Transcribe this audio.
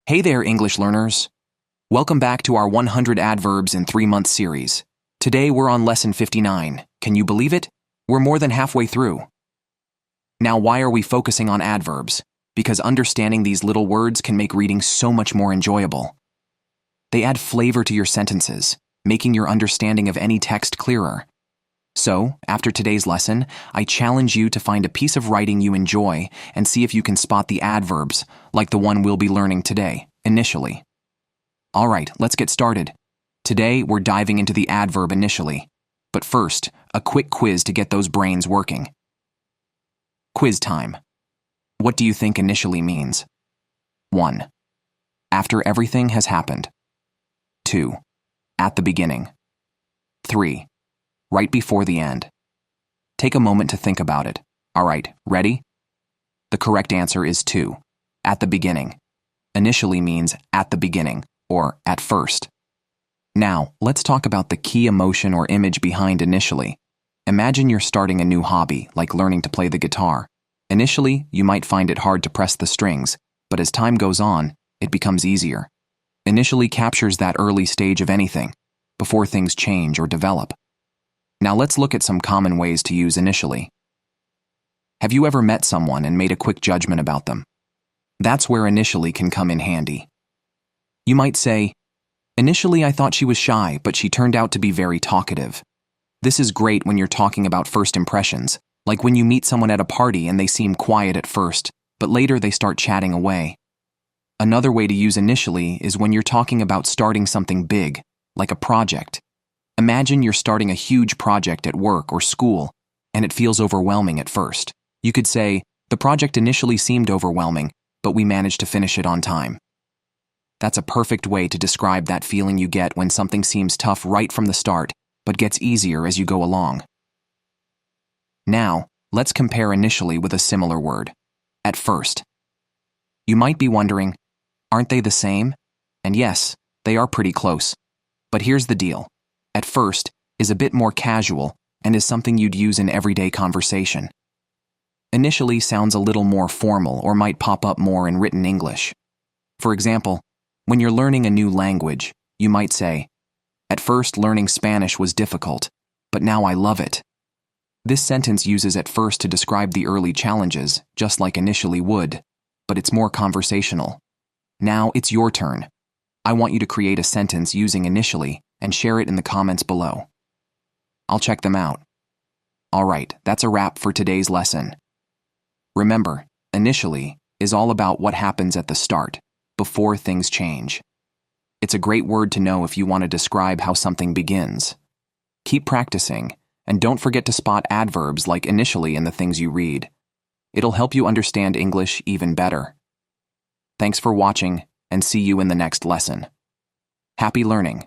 Hey there, English learners. Welcome back to our 100 Adverbs in 3-month series. Today we're on lesson 59. Can you believe it? We're more than halfway through. Now, why are we focusing on adverbs? Because understanding these little words can make reading so much more enjoyable. They add flavor to your sentences, making your understanding of any text clearer. So, after today's lesson, I challenge you to find a piece of writing you enjoy and see if you can spot the adverbs, like the one we'll be learning today, initially. All right, let's get started. Today, we're diving into the adverb initially. But first, a quick quiz to get those brains working. Quiz time. What do you think initially means? 1. After everything has happened. 2. At the beginning. 3. Right before the end. Take a moment to think about it. All right, ready? The correct answer is 2. At the beginning. Initially means at the beginning, or at first. Now, let's talk about the key emotion or image behind initially. Imagine you're starting a new hobby, like learning to play the guitar. Initially, you might find it hard to press the strings, but as time goes on, it becomes easier. Initially captures that early stage of anything, before things change or develop. Now let's look at some common ways to use initially. Have you ever met someone and made a quick judgment about them? That's where initially can come in handy. You might say, "Initially I thought she was shy, but she turned out to be very talkative." This is great when you're talking about first impressions, like when you meet someone at a party and they seem quiet at first, but later they start chatting away. Another way to use initially is when you're talking about starting something big, like a project. Imagine you're starting a huge project at work or school, and it feels overwhelming at first. You could say, "The project initially seemed overwhelming, but we managed to finish it on time." That's a perfect way to describe that feeling you get when something seems tough right from the start, but gets easier as you go along. Now, let's compare initially with a similar word, at first. You might be wondering, aren't they the same? And yes, they are pretty close. But here's the deal. At first is a bit more casual and is something you'd use in everyday conversation. Initially sounds a little more formal or might pop up more in written English. For example, when you're learning a new language, you might say, "At first learning Spanish was difficult, but now I love it." This sentence uses at first to describe the early challenges, just like initially would, but it's more conversational. Now it's your turn. I want you to create a sentence using initially and share it in the comments below. I'll check them out. All right, that's a wrap for today's lesson. Remember, initially is all about what happens at the start, before things change. It's a great word to know if you want to describe how something begins. Keep practicing, and don't forget to spot adverbs like initially in the things you read. It'll help you understand English even better. Thanks for watching, and see you in the next lesson. Happy learning!